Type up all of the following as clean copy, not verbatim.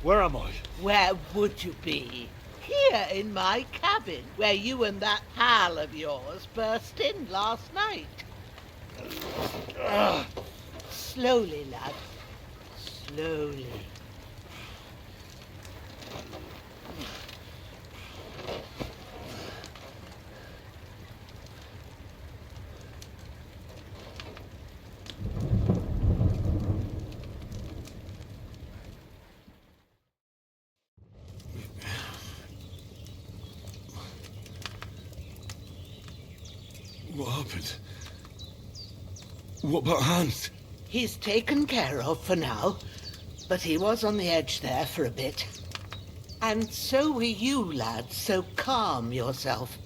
Where am I? Where would you be? Here in my cabin, where you and that pal of yours burst in last night. Slowly, lad. Slowly. What happened? What about Hans? He's taken care of for now, but he was on the edge there for a bit. And so were you, lad, so calm yourself.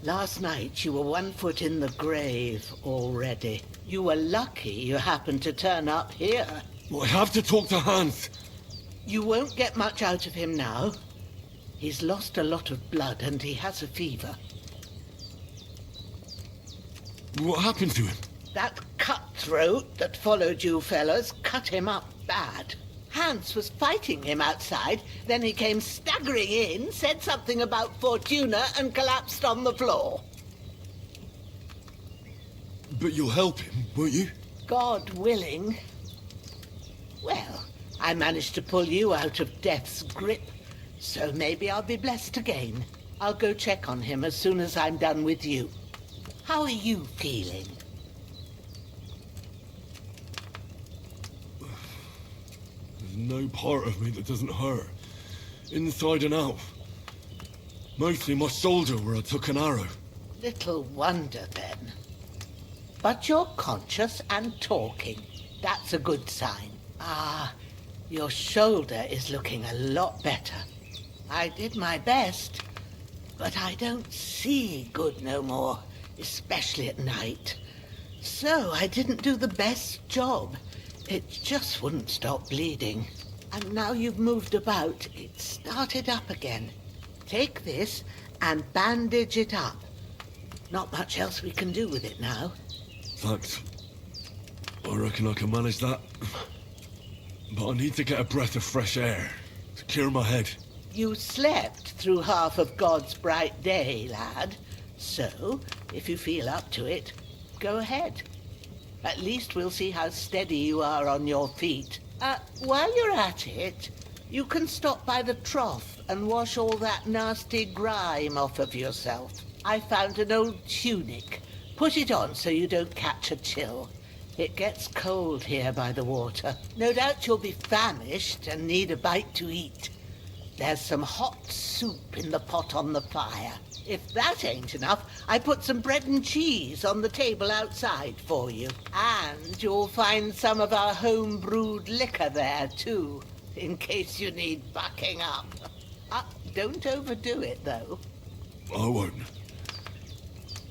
Last night you were 1 foot in the grave already. You were lucky you happened to turn up here. Well, I have to talk to Hans. You won't get much out of him now. He's lost a lot of blood and he has a fever. What happened to him? That cutthroat that followed you fellas cut him up bad. Hans was fighting him outside, then he came staggering in, said something about Fortuna and collapsed on the floor. But you'll help him, won't you? God willing. Well, I managed to pull you out of death's grip, so maybe I'll be blessed again. I'll go check on him as soon as I'm done with you. How are you feeling? There's no part of me that doesn't hurt. Inside and out. Mostly my shoulder where I took an arrow. Little wonder then. But you're conscious and talking. That's a good sign. Ah, your shoulder is looking a lot better. I did my best, but I don't see good no more, especially at night. So I didn't do the best job. It just wouldn't stop bleeding. And now you've moved about, it started up again. Take this and bandage it up. Not much else we can do with it now. Thanks. I reckon I can manage that. But I need to get a breath of fresh air to clear my head. You slept through half of God's bright day, lad. So, if you feel up to it, go ahead. At least we'll see how steady you are on your feet. While you're at it, you can stop by the trough and wash all that nasty grime off of yourself. I found an old tunic. Put it on so you don't catch a chill. It gets cold here by the water. No doubt you'll be famished and need a bite to eat. There's some hot soup in the pot on the fire. If that ain't enough, I put some bread and cheese on the table outside for you. And you'll find some of our home-brewed liquor there, too, in case you need bucking up. Don't overdo it, though. I won't.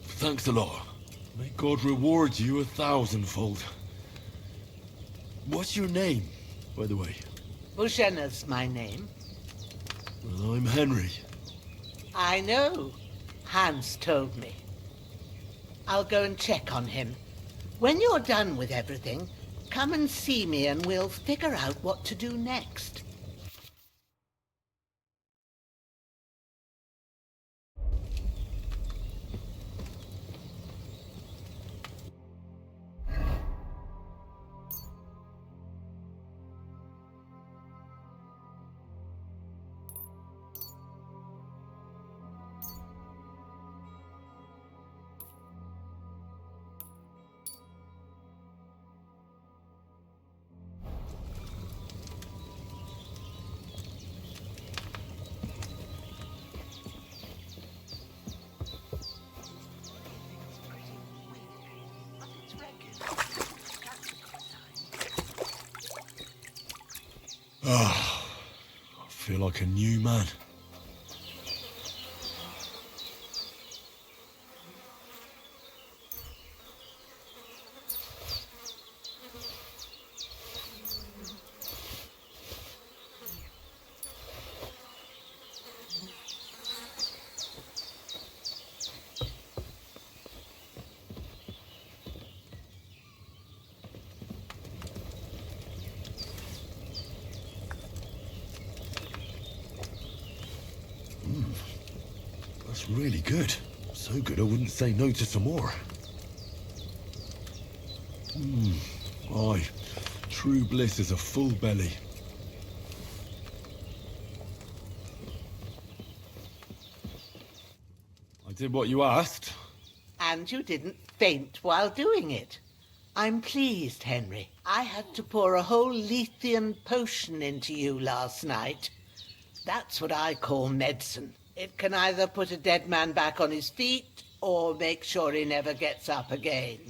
Thanks a lot. May God reward you 1,000-fold. What's your name, by the way? Bushena's my name. Well, I'm Henri. I know. Hans told me. I'll go and check on him. When you're done with everything, come and see me and we'll figure out what to do next. Ah, I feel like a new man. It's really good. So good I wouldn't say no to some more. Aye. True bliss is a full belly. I did what you asked. And you didn't faint while doing it. I'm pleased, Henry. I had to pour a whole Lethean potion into you last night. That's what I call medicine. It can either put a dead man back on his feet or make sure he never gets up again.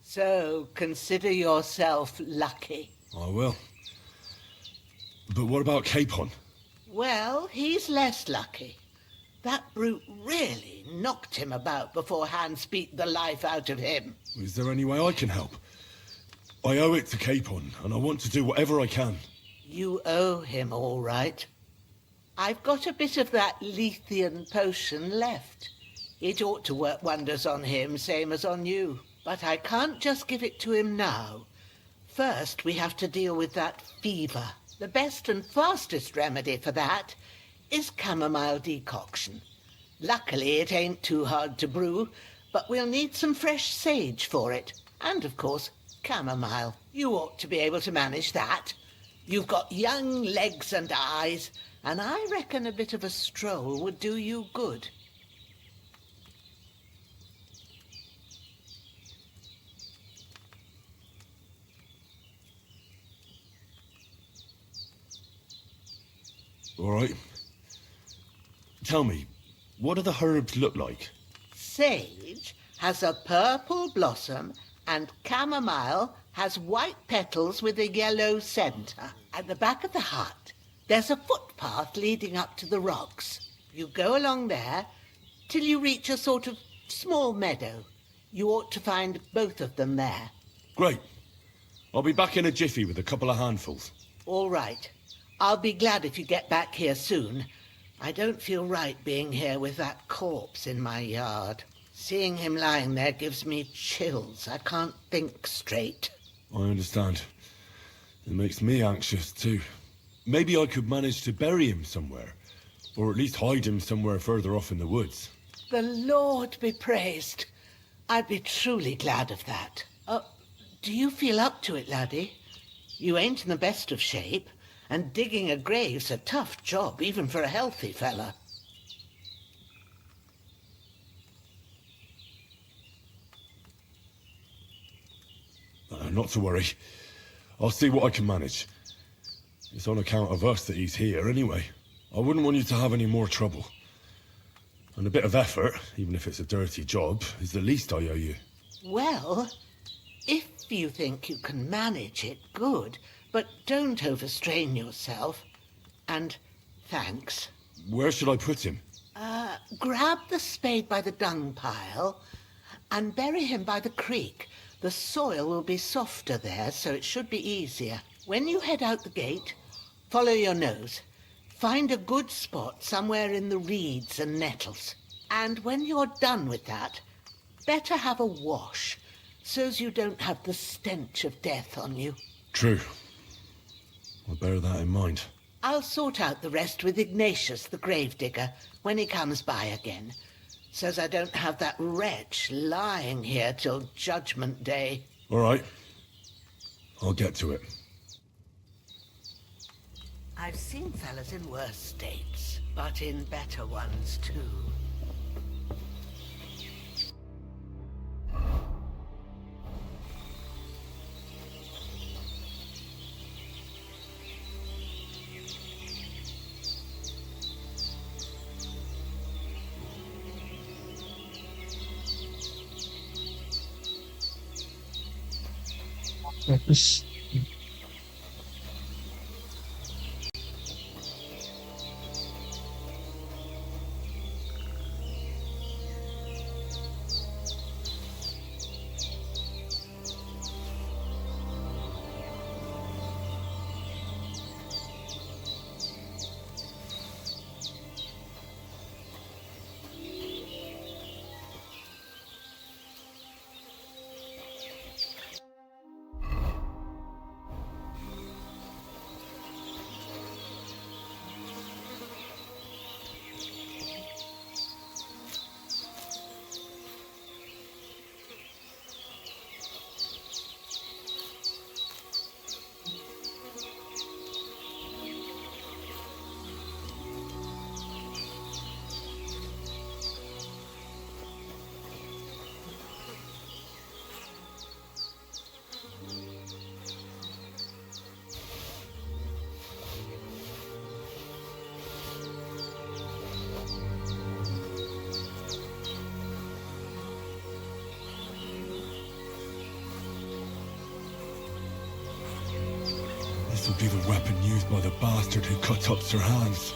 So consider yourself lucky. I will. But what about Capon? Well, he's less lucky. That brute really knocked him about before Hans beat the life out of him. Is there any way I can help? I owe it to Capon, and I want to do whatever I can. You owe him, all right. I've got a bit of that Lethean potion left. It ought to work wonders on him, same as on you. But I can't just give it to him now. First, we have to deal with that fever. The best and fastest remedy for that is chamomile decoction. Luckily, it ain't too hard to brew, but we'll need some fresh sage for it. And, of course, chamomile. You ought to be able to manage that. You've got young legs and eyes, and I reckon a bit of a stroll would do you good. All right. Tell me, what do the herbs look like? Sage has a purple blossom and chamomile has white petals with a yellow centre. At the back of the hut, there's a footpath leading up to the rocks. You go along there till you reach a sort of small meadow. You ought to find both of them there. Great. I'll be back in a jiffy with a couple of handfuls. All right. I'll be glad if you get back here soon. I don't feel right being here with that corpse in my yard. Seeing him lying there gives me chills. I can't think straight. I understand. It makes me anxious too. Maybe I could manage to bury him somewhere. Or at least hide him somewhere further off in the woods. The Lord be praised. I'd be truly glad of that. Do you feel up to it, laddie? You ain't in the best of shape. And digging a grave's a tough job, even for a healthy fella. Not to worry. I'll see what I can manage. It's on account of us that he's here anyway. I wouldn't want you to have any more trouble. And a bit of effort, even if it's a dirty job, is the least I owe you. Well, if you think you can manage it, good. But don't overstrain yourself. And thanks. Where should I put him? Grab the spade by the dung pile and bury him by the creek. The soil will be softer there, so it should be easier. When you head out the gate, follow your nose. Find a good spot somewhere in the reeds and nettles. And when you're done with that, better have a wash, so's you don't have the stench of death on you. True. I'll bear that in mind. I'll sort out the rest with Ignatius, the gravedigger, when he comes by again, so's I don't have that wretch lying here till Judgment Day. All right. I'll get to it. I've seen fellas in worse states, but in better ones too. Tapos, This'll be the weapon used by the bastard who cut up Sir Hans.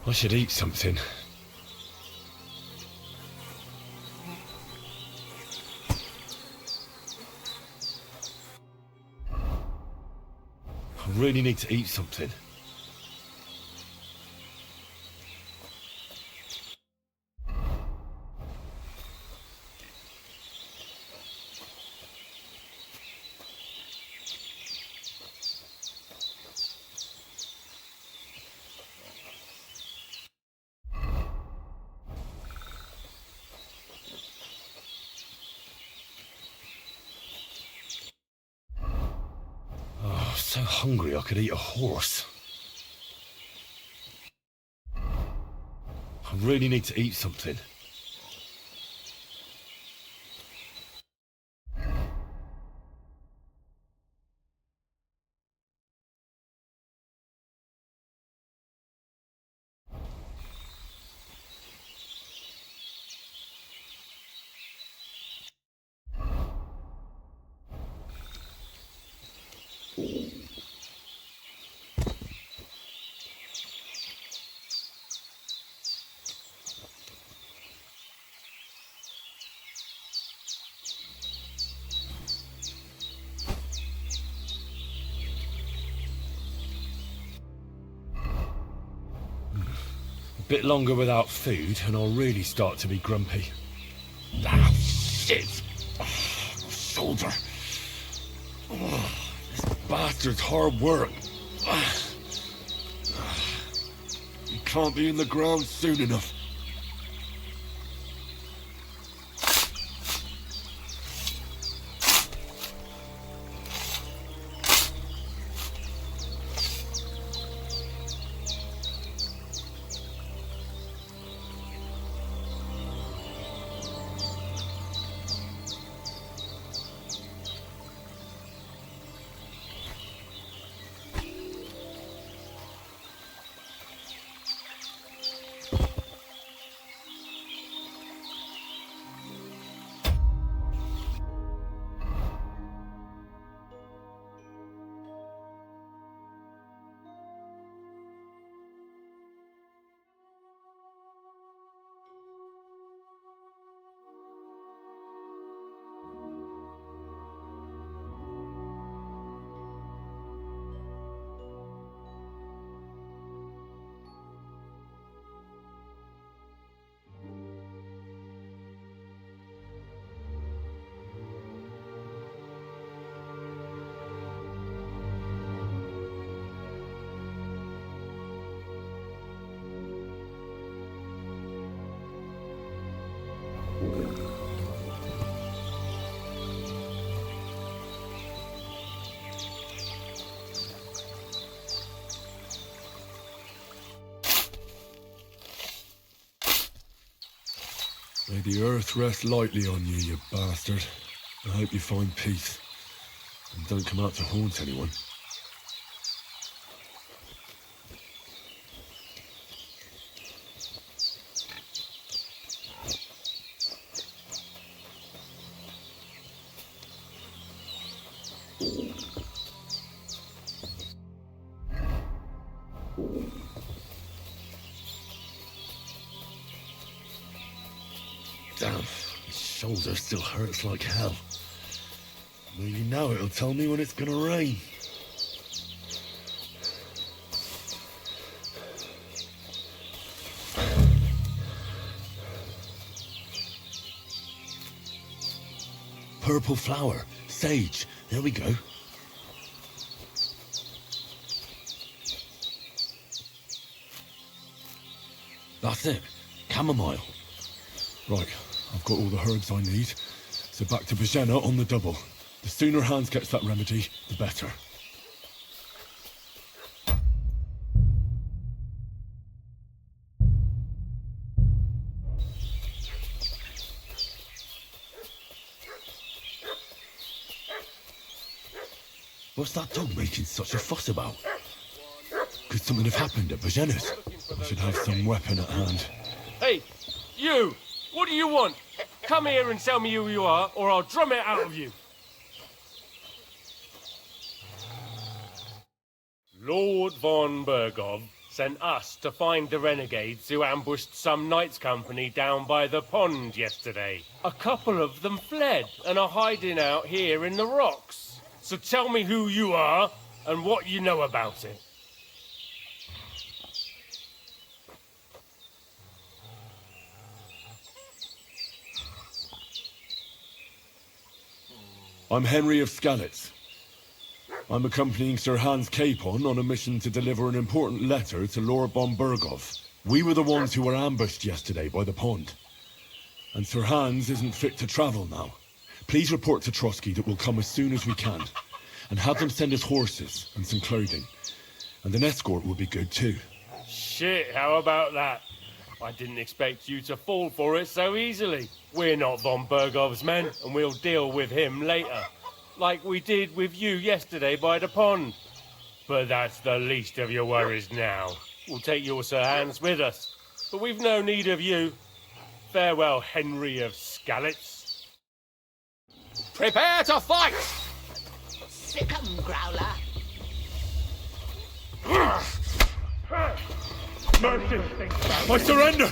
I should eat something. I really need to eat something. So hungry I could eat a horse. I really need to eat something. A bit longer without food and I'll really start to be grumpy. Ah, shit! Oh, my shoulder. Oh, this bastard's hard work. He can't be in the ground soon enough. May the earth rest lightly on you, you bastard. I hope you find peace. And don't come out to haunt anyone. Damn, my shoulder still hurts like hell. Maybe now it'll tell me when it's gonna rain. Purple flower, sage, there we go. That's it, chamomile. Right, I've got all the herbs I need, so back to Bagian on the double. The sooner Hans gets that remedy, the better. What's that dog making such a fuss about? Could something have happened at Bagian's? I should have some weapon at hand. Hey, you! What do you want? Come here and tell me who you are, or I'll drum it out of you. Lord von Bergov sent us to find the renegades who ambushed some knights' company down by the pond yesterday. A couple of them fled and are hiding out here in the rocks. So tell me who you are and what you know about it. I'm Henri of Skalitz. I'm accompanying Sir Hans Capon on a mission to deliver an important letter to Lord von Bergov. We were the ones who were ambushed yesterday by the pond. And Sir Hans isn't fit to travel now. Please report to Trotsky that we'll come as soon as we can. And have them send us horses and some clothing. And an escort would be good too. Shit, how about that? I didn't expect you to fall for it so easily. We're not von Bergov's men, and we'll deal with him later. Like we did with you yesterday by the pond. But that's the least of your worries now. We'll take your Sir Hans with us. But we've no need of you. Farewell, Henri of Skalitz. Prepare to fight! Sick 'em, Growler. Mercy! I surrender!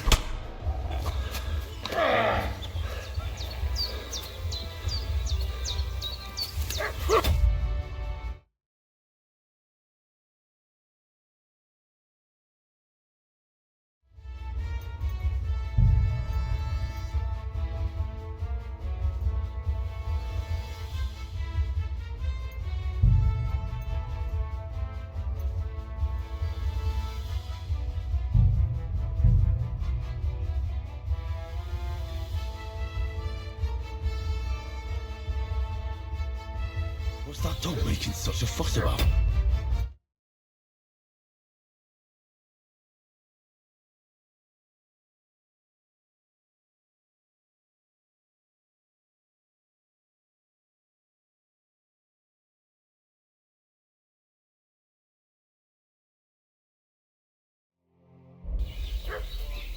What's that dog making such a fuss about?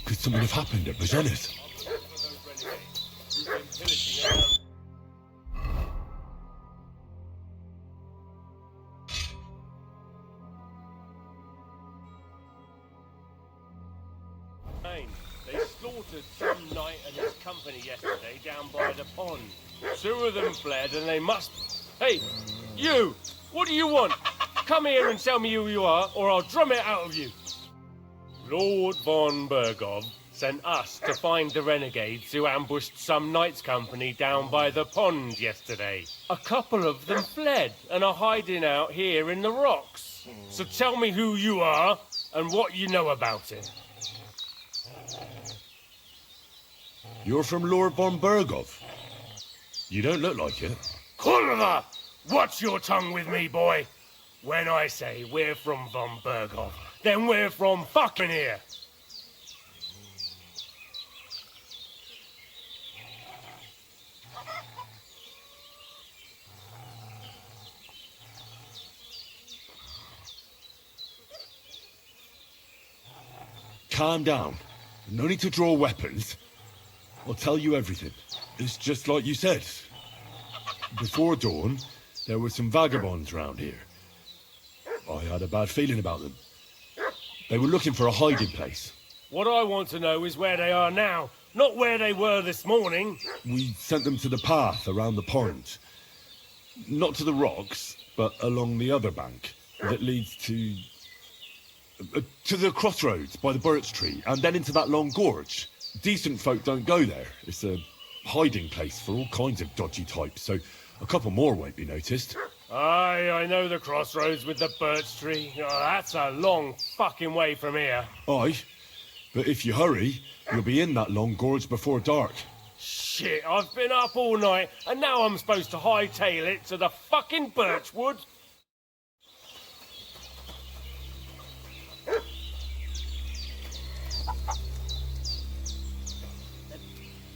Could something have happened at Bagian's? They slaughtered some knight and his company yesterday down by the pond. 2 of them fled and they must... Hey, you! What do you want? Come here and tell me who you are, or I'll drum it out of you. Lord von Bergov sent us to find the renegades who ambushed some knights' company down by the pond yesterday. A couple of them fled and are hiding out here in the rocks. So tell me who you are and what you know about it. You're from Lord von Bergov. You don't look like it. Kurva! Watch your tongue with me, boy. When I say we're from von Bergov, then we're from fucking here. calm down. No need to draw weapons. I'll tell you everything. It's just like you said. Before dawn, there were some vagabonds round here. I had a bad feeling about them. They were looking for a hiding place. What I want to know is where they are now, not where they were this morning. We sent them to the path around the pond. Not to the rocks, but along the other bank that leads to the crossroads by the birch tree, and then into that long gorge. Decent folk don't go there. It's a hiding place for all kinds of dodgy types, so a couple more won't be noticed. Aye, I know the crossroads with the birch tree. Oh, that's a long fucking way from here. Aye, but if you hurry, you'll be in that long gorge before dark. Shit, I've been up all night, and now I'm supposed to hightail it to the fucking birchwood?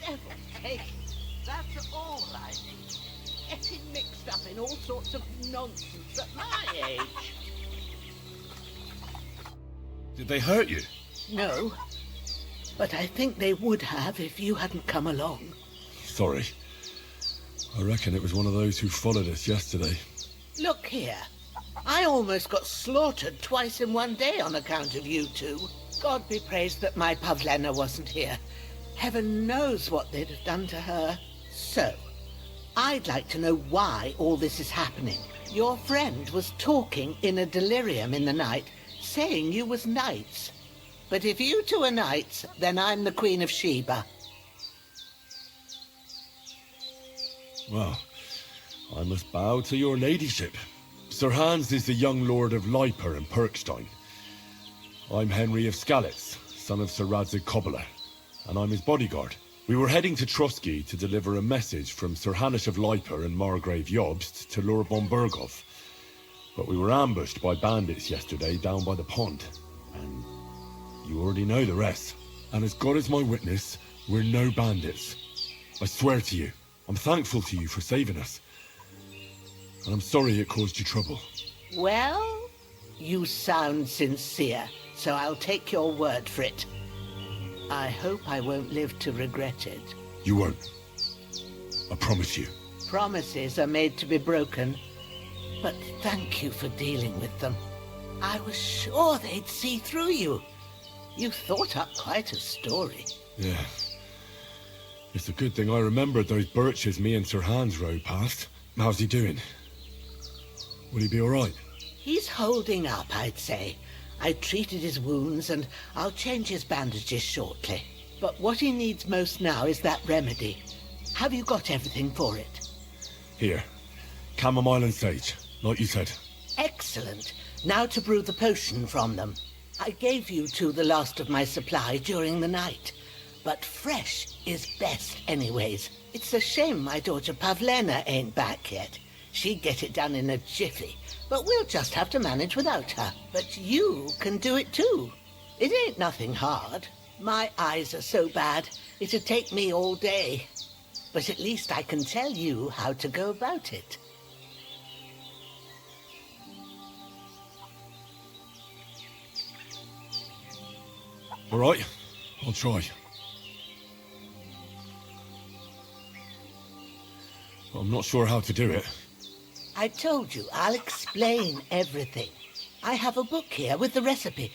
Devil's take. That's all I need. Getting mixed up in all sorts of nonsense at my age. Did they hurt you? No, but I think they would have if you hadn't come along. Sorry. I reckon it was one of those who followed us yesterday. Look here. I almost got slaughtered twice in one day on account of you two. God be praised that my Pavlena wasn't here. Heaven knows what they'd have done to her. So, I'd like to know why all this is happening. Your friend was talking in a delirium in the night, saying you was knights. But if you two are knights, then I'm the Queen of Sheba. Well, I must bow to your ladyship. Sir Hans is the young lord of Leiper and Perkstein. I'm Henri of Skalitz, son of Sir Radzig Cobbler, and I'm his bodyguard. We were heading to Trotsky to deliver a message from Sir Hanish of Leiper and Margrave Jobst to Lord von Berghoff. But we were ambushed by bandits yesterday down by the pond, and you already know the rest. And as God is my witness, we're no bandits. I swear to you, I'm thankful to you for saving us. And I'm sorry it caused you trouble. Well, you sound sincere, so I'll take your word for it. I hope I won't live to regret it. You won't. I promise you. Promises are made to be broken, but thank you for dealing with them. I was sure they'd see through you. You thought up quite a story. Yeah. It's a good thing I remembered those birches me and Sir Hans rode past. How's he doing? Will he be all right? He's holding up, I'd say. I treated his wounds and I'll change his bandages shortly. But what he needs most now is that remedy. Have you got everything for it? Here. Chamomile and sage, like you said. Excellent. Now to brew the potion from them. I gave you two the last of my supply during the night. But fresh is best anyways. It's a shame my daughter Pavlena ain't back yet. She'd get it done in a jiffy, but we'll just have to manage without her. But you can do it too. It ain't nothing hard. My eyes are so bad, it'd take me all day. But at least I can tell you how to go about it. All right, I'll try. I'm not sure how to do it. I told you, I'll explain everything. I have a book here with the recipe,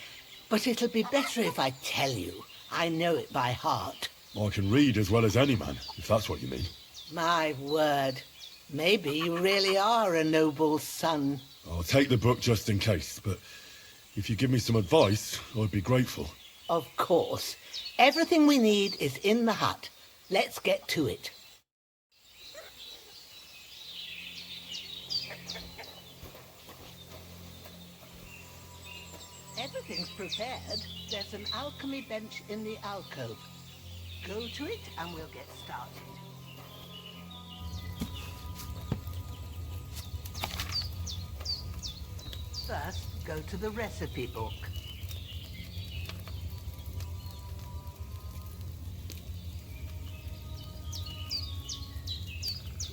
but it'll be better if I tell you. I know it by heart. I can read as well as any man, if that's what you mean. My word. Maybe you really are a noble son. I'll take the book just in case, but if you give me some advice, I'd be grateful. Of course. Everything we need is in the hut. Let's get to it. Everything's prepared. There's an alchemy bench in the alcove. Go to it and we'll get started. First, go to the recipe book.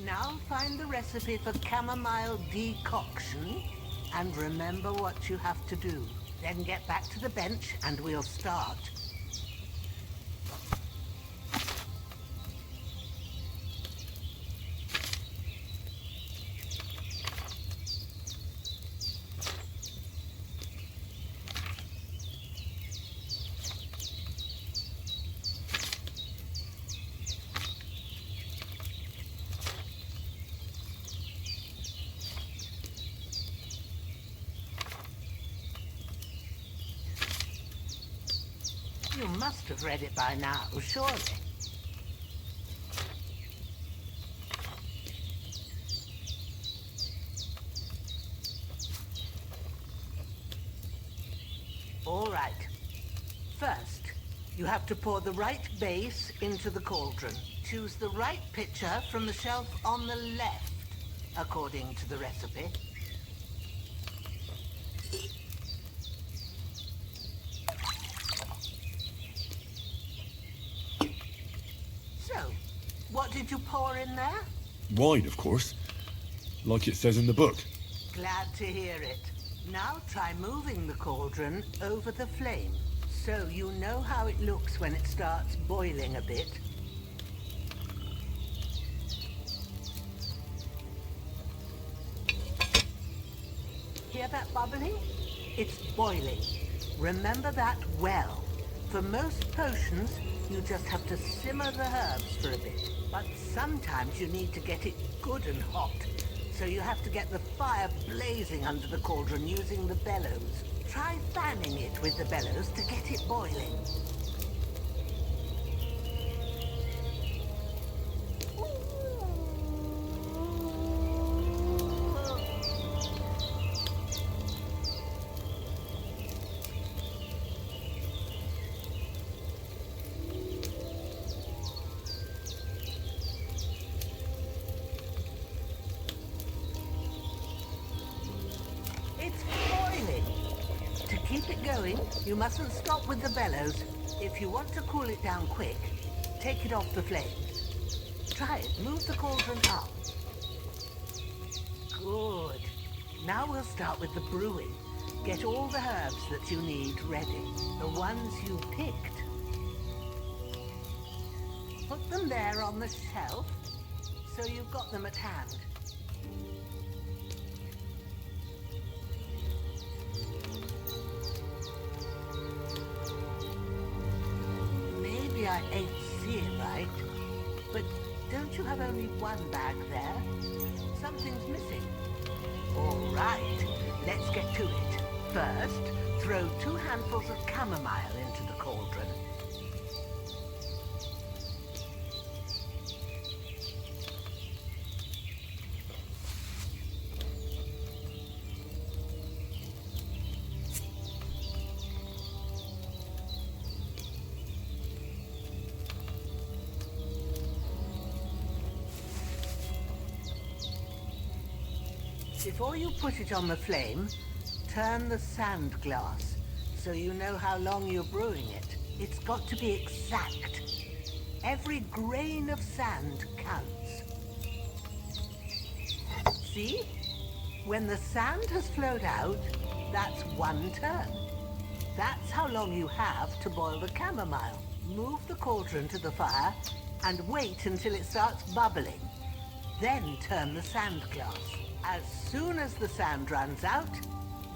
Now find the recipe for chamomile decoction and remember what you have to do. Then get back to the bench and we'll start. You must have read it by now, surely. All right. First, you have to pour the right base into the cauldron. Choose the right pitcher from the shelf on the left, according to the recipe. So, what did you pour in there? Wine, of course. Like it says in the book. Glad to hear it. Now try moving the cauldron over the flame, so you know how it looks when it starts boiling a bit. Hear that bubbling? It's boiling. Remember that well. For most potions, you just have to simmer the herbs for a bit. But sometimes you need to get it good and hot. So you have to get the fire blazing under the cauldron using the bellows. Try fanning it with the bellows to get it boiling. It's boiling. To keep it going, you mustn't stop with the bellows. If you want to cool it down quick, take it off the flames. Try it. Move the cauldron up. Good. Now we'll start with the brewing. Get all the herbs that you need ready. The ones you picked. Put them there on the shelf, so you've got them at hand. Maybe I ain't seeing right, but don't you have only one bag there? Something's missing. All right, let's get to it. First, throw 2 handfuls of chamomile into the cauldron. Before you put it on the flame, turn the sand glass so you know how long you're brewing it. It's got to be exact. Every grain of sand counts. See? When the sand has flowed out, that's 1 turn. That's how long you have to boil the chamomile. Move the cauldron to the fire and wait until it starts bubbling. Then turn the sand glass. As soon as the sand runs out,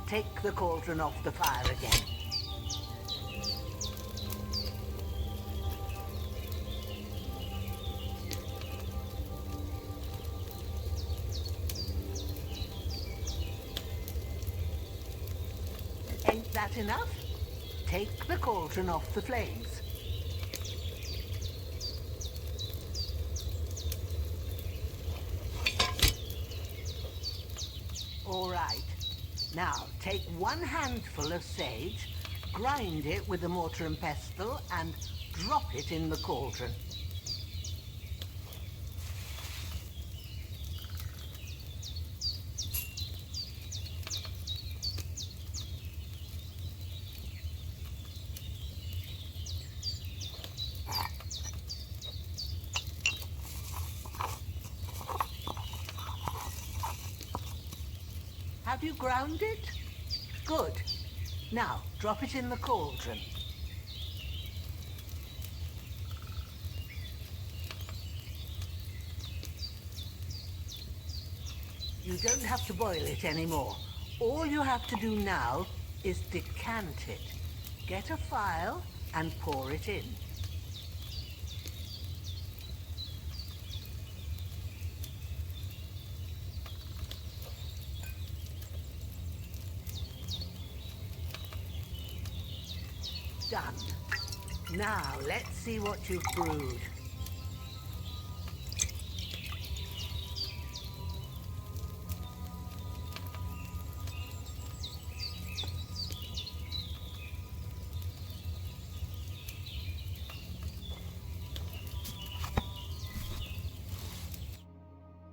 take the cauldron off the fire again. Ain't that enough? Take the cauldron off the flames. All right. Now, take 1 handful of sage, grind it with a mortar and pestle, and drop it in the cauldron. Have you ground it? Good. Now, drop it in the cauldron. You don't have to boil it anymore. All you have to do now is decant it. Get a phial and pour it in. Done. Now, let's see what you've brewed.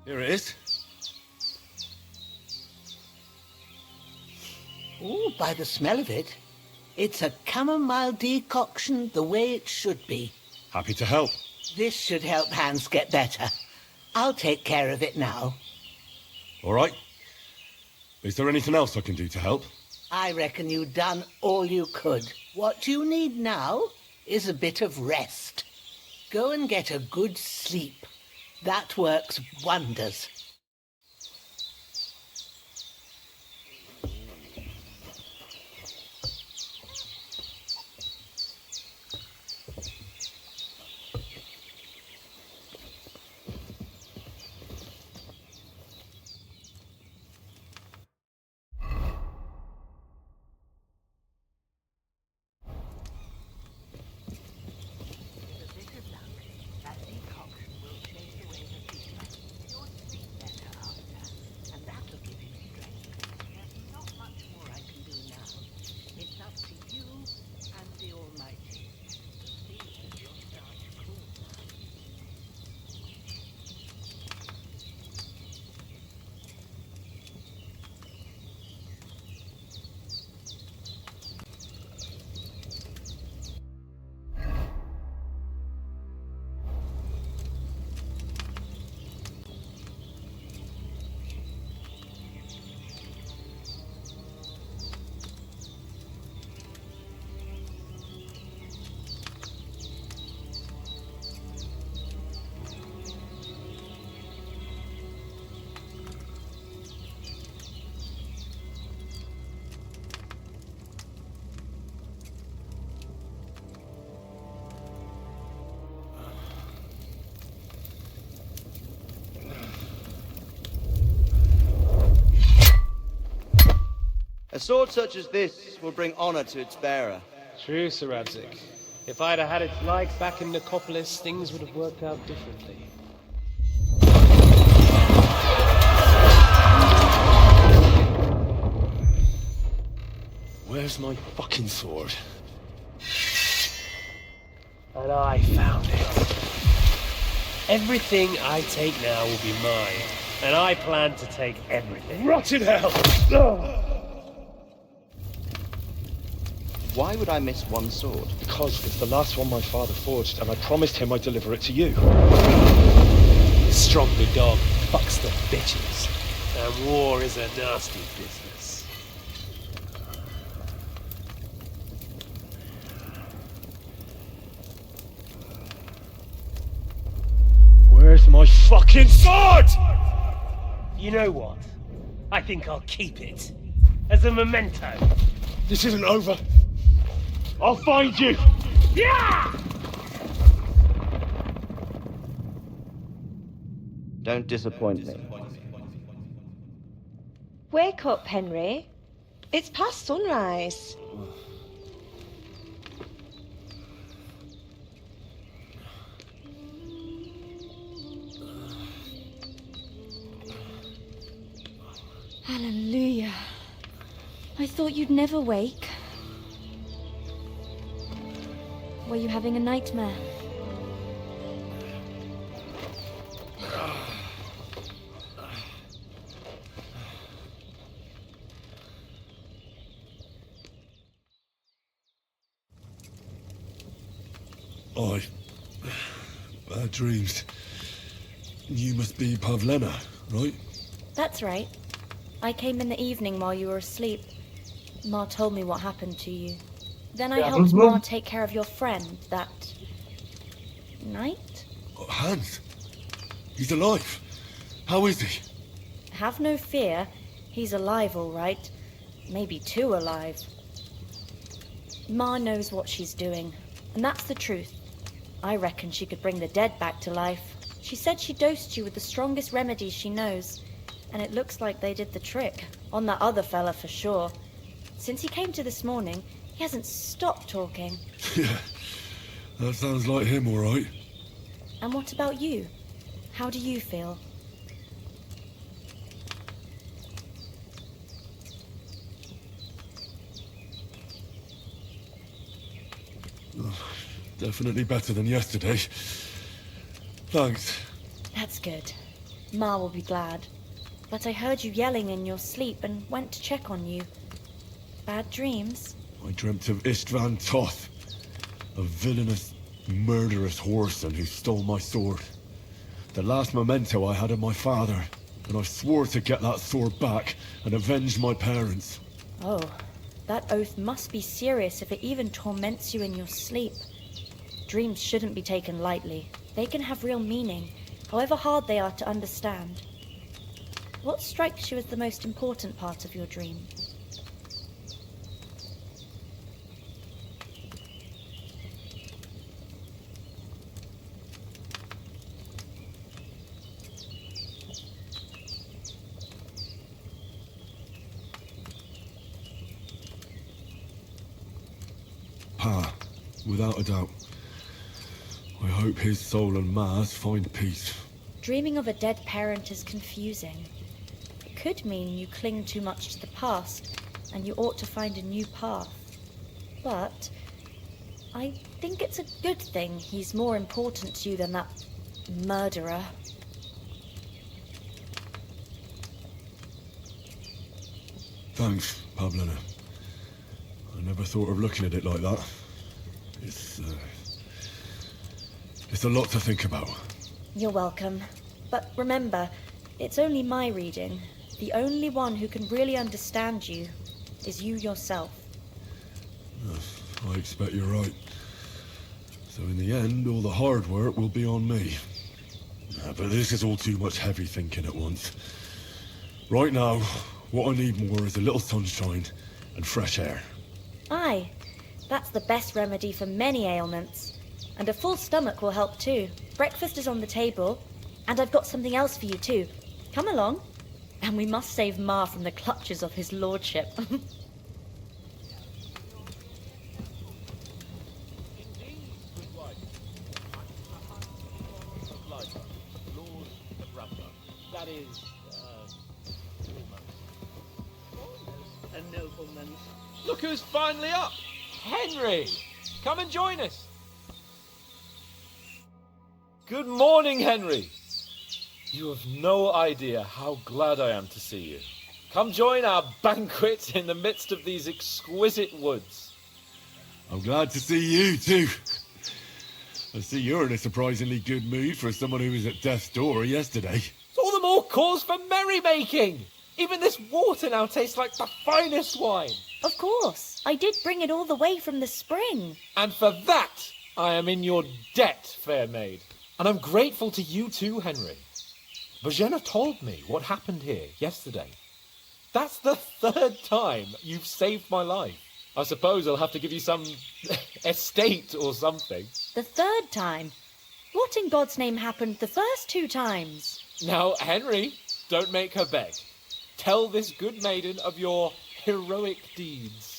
Here it is. Ooh, by the smell of it, it's a chamomile decoction the way it should be. Happy to help. This should help Hans get better. I'll take care of it now. All right. Is there anything else I can do to help? I reckon you've done all you could. What you need now is a bit of rest. Go and get a good sleep. That works wonders. A sword such as this will bring honor to its bearer. True, Sir Abzik. If I'd have had its like back in Nicopolis, things would have worked out differently. Where's my fucking sword? And I found it. Everything I take now will be mine, and I plan to take everything. Rotten hell! Why would I miss one sword? Because it's the last one my father forged, and I promised him I'd deliver it to you. Stronger dog fucks the bitches, and war is a nasty business. Where's my fucking sword? You know what? I think I'll keep it. As a memento. This isn't over. I'll find you! Yeah! Don't disappoint me. Wake up, Henri. It's past sunrise. Hallelujah. I thought you'd never wake. Were you having a nightmare? Bad dreams. You must be Pavlena, right? That's right. I came in the evening while you were asleep. Ma told me what happened to you. Then I helped Ma take care of your friend that night? Hans? He's alive. How is he? Have no fear. He's alive, all right. Maybe too alive. Ma knows what she's doing, and that's the truth. I reckon she could bring the dead back to life. She said she dosed you with the strongest remedies she knows, and it looks like they did the trick. On that other fella for sure. Since he came to this morning, he hasn't stopped talking. Yeah. That sounds like him, all right. And what about you? How do you feel? Definitely better than yesterday. Thanks. That's good. Ma will be glad. But I heard you yelling in your sleep and went to check on you. Bad dreams? I dreamt of Istvan Toth, a villainous, murderous whoreson who stole my sword. The last memento I had of my father, and I swore to get that sword back and avenge my parents. Oh, that oath must be serious if it even torments you in your sleep. Dreams shouldn't be taken lightly. They can have real meaning, however hard they are to understand. What strikes you as the most important part of your dream? Pa, without a doubt. I hope his soul and Ma's find peace. Dreaming of a dead parent is confusing. It could mean you cling too much to the past, and you ought to find a new path. But I think it's a good thing he's more important to you than that murderer. Thanks, Pavlina. I never thought of looking at it like that. It's a lot to think about. You're welcome. But remember, it's only my reading. The only one who can really understand you is you yourself. I expect you're right. So in the end, all the hard work will be on me. But this is all too much heavy thinking at once. Right now, what I need more is a little sunshine and fresh air. Aye, that's the best remedy for many ailments. And a full stomach will help too. Breakfast is on the table, and I've got something else for you too. Come along. And we must save Ma from the clutches of his lordship. That is, A nobleman. Look who's finally up! Henri! Come and join us! Good morning, Henri! You have no idea how glad I am to see you. Come join our banquet in the midst of these exquisite woods. I'm glad to see you too. I see you're in a surprisingly good mood for someone who was at death's door yesterday. It's all the more cause for merrymaking! Even this water now tastes like the finest wine. Of course, I did bring it all the way from the spring. And for that, I am in your debt, fair maid. And I'm grateful to you too, Henri. Bagian told me what happened here yesterday. That's the third time you've saved my life. I suppose I'll have to give you some estate or something. The third time? What in God's name happened the first 2 times? Now, Henri, don't make her beg. Tell this good maiden of your heroic deeds.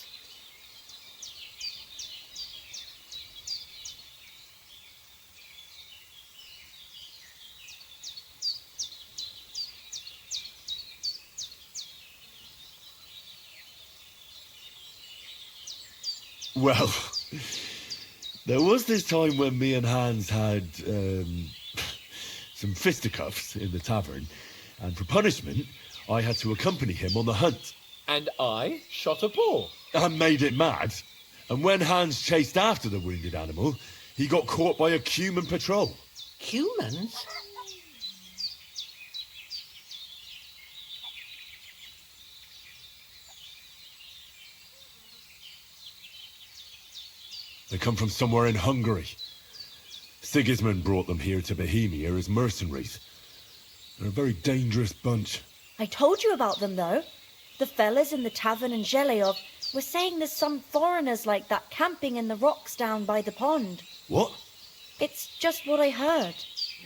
Well, there was this time when me and Hans had some fisticuffs in the tavern, and for punishment, I had to accompany him on the hunt. And I shot a boar. And made it mad. And when Hans chased after the wounded animal, he got caught by a human patrol. Humans? They come from somewhere in Hungary. Sigismund brought them here to Bohemia as mercenaries. They're a very dangerous bunch. I told you about them, though. The fellas in the tavern in Zheleyov were saying there's some foreigners like that camping in the rocks down by the pond. What? It's just what I heard.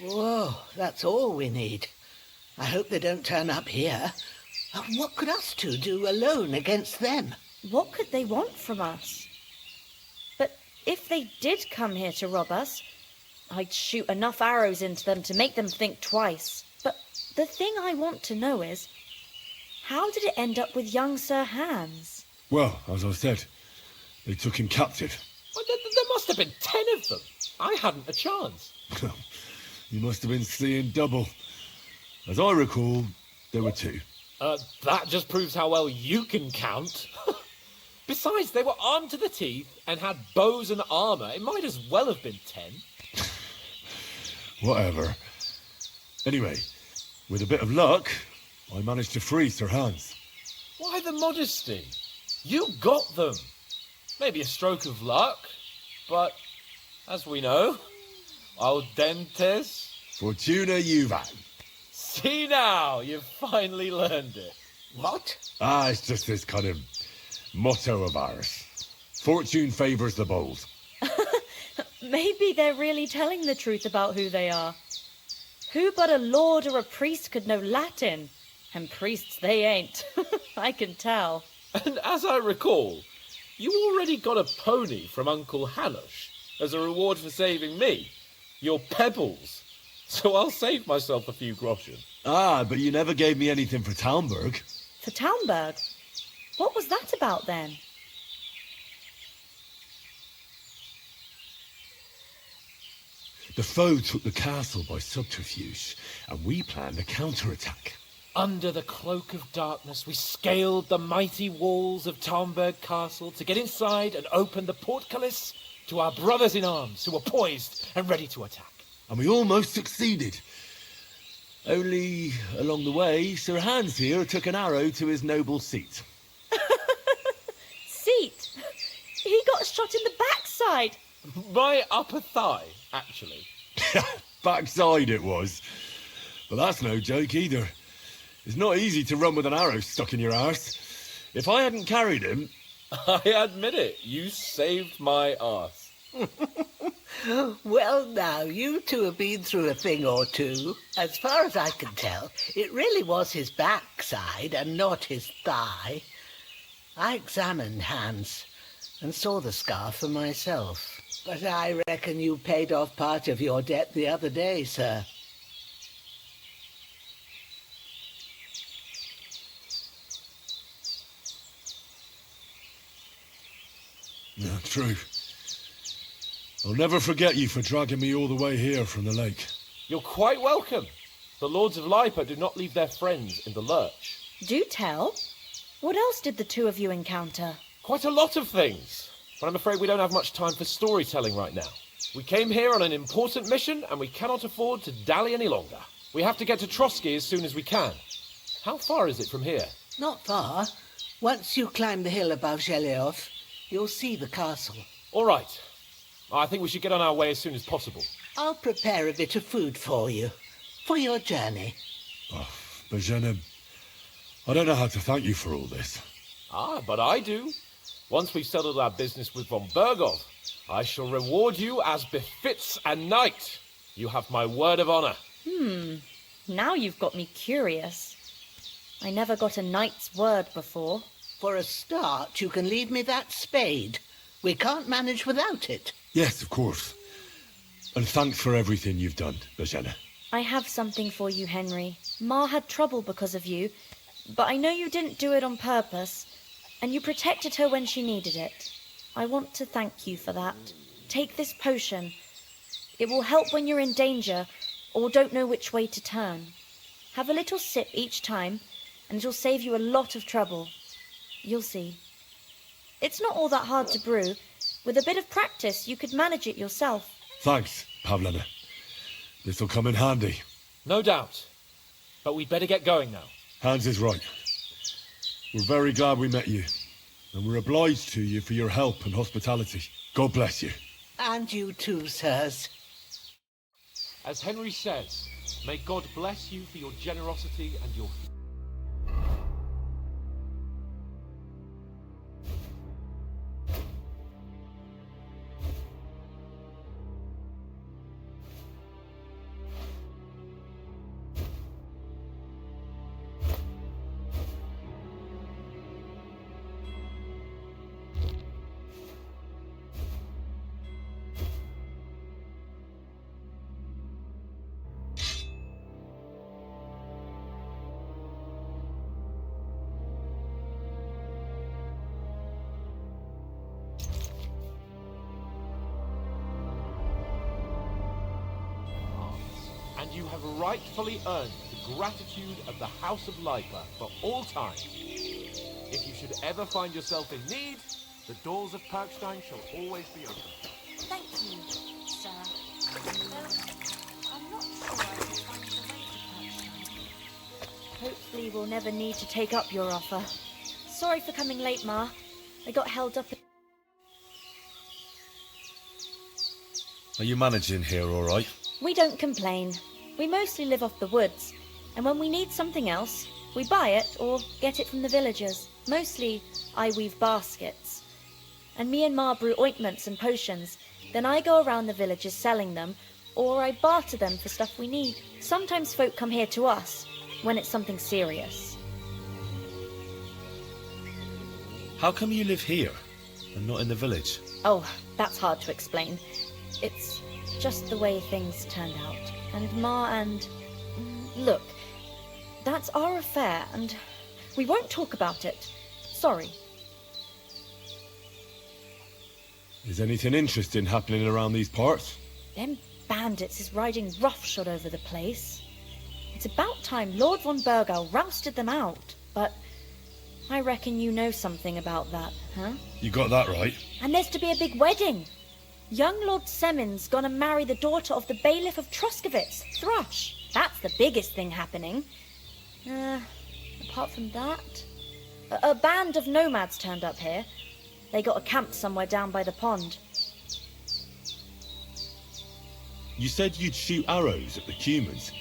Whoa, that's all we need. I hope they don't turn up here. What could us two do alone against them? What could they want from us? But If they did come here to rob us, I'd shoot enough arrows into them to make them think twice. But the thing I want to know is, how did it end up with young Sir Hans? Well, as I said, they took him captive. Well, there must have been 10 of them. I hadn't a chance. You must have been seeing double. As I recall, there were 2. That just proves how well you can count. Besides, they were armed to the teeth and had bows and armour. It might as well have been 10. Whatever. Anyway, with a bit of luck, I managed to free Sir Hans. Why the modesty? You got them. Maybe a stroke of luck, but as we know, audentes. Fortuna juvat. See now, you've finally learned it. What? It's just this kind of motto of ours. Fortune favours the bold. Maybe they're really telling the truth about who they are. Who but a lord or a priest could know Latin? And priests they ain't. I can tell. And as I recall, you already got a pony from Uncle Hanush as a reward for saving me. Your pebbles. So I'll save myself a few groschen. But you never gave me anything for Talmberg. For Talmberg? What was that about then? The foe took the castle by subterfuge, and we planned a counterattack. Under the cloak of darkness, we scaled the mighty walls of Talmberg Castle to get inside and open the portcullis to our brothers in arms who were poised and ready to attack. And we almost succeeded. Only, along the way, Sir Hans here took an arrow to his noble seat. Seat? He got shot in the backside. My upper thigh, actually. Backside it was. But that's no joke either. It's not easy to run with an arrow stuck in your arse. If I hadn't carried him... I admit it, you saved my arse. Well, now, you two have been through a thing or two. As far as I can tell, it really was his backside and not his thigh. I examined Hans and saw the scar for myself. But I reckon you paid off part of your debt the other day, sir. Yeah, true. I'll never forget you for dragging me all the way here from the lake. You're quite welcome. The Lords of Lipa do not leave their friends in the lurch. Do tell. What else did the two of you encounter? Quite a lot of things. But I'm afraid we don't have much time for storytelling right now. We came here on an important mission and we cannot afford to dally any longer. We have to get to Trotsky as soon as we can. How far is it from here? Not far. Once you climb the hill above Zheleov, you'll see the castle. All right. I think we should get on our way as soon as possible. I'll prepare a bit of food for you, for your journey. Bagian, I don't know how to thank you for all this. But I do. Once we've settled our business with von Bergov, I shall reward you as befits a knight. You have my word of honor. Now you've got me curious. I never got a knight's word before. For a start, you can leave me that spade. We can't manage without it. Yes, of course. And thanks for everything you've done, Bagian. I have something for you, Henri. Ma had trouble because of you, but I know you didn't do it on purpose, and you protected her when she needed it. I want to thank you for that. Take this potion. It will help when you're in danger or don't know which way to turn. Have a little sip each time, and it'll save you a lot of trouble. You'll see. It's not all that hard to brew. With a bit of practice, you could manage it yourself. Thanks, Pavlena. This'll come in handy. No doubt. But we'd better get going now. Hans is right. We're very glad we met you. And we're obliged to you for your help and hospitality. God bless you. And you too, sirs. As Henri says, may God bless you for your generosity and your... and you have rightfully earned the gratitude of the House of Lipa for all time. If you should ever find yourself in need, the doors of Perkstein shall always be open. Thank you, sir. Though I'm not sure I can find the way to Perkstein. Hopefully we'll never need to take up your offer. Sorry for coming late, Ma. I got held up. Are you managing here all right? We don't complain. We mostly live off the woods, and when we need something else, we buy it or get it from the villagers. Mostly, I weave baskets. And me and Ma brew ointments and potions. Then I go around the villages selling them, or I barter them for stuff we need. Sometimes folk come here to us, when it's something serious. How come you live here and not in the village? Oh, that's hard to explain. It's just the way things turned out. And Ma and... Look, that's our affair, and we won't talk about it. Sorry. Is anything interesting happening around these parts? Them bandits is riding roughshod over the place. It's about time Lord von Burgau rousted them out, but I reckon you know something about that, huh? You got that right. And there's to be a big wedding. Young Lord Semin's gonna marry the daughter of the bailiff of Truskowitz, Thrush. That's the biggest thing happening. Apart from that... A band of nomads turned up here. They got a camp somewhere down by the pond. You said you'd shoot arrows at the humans.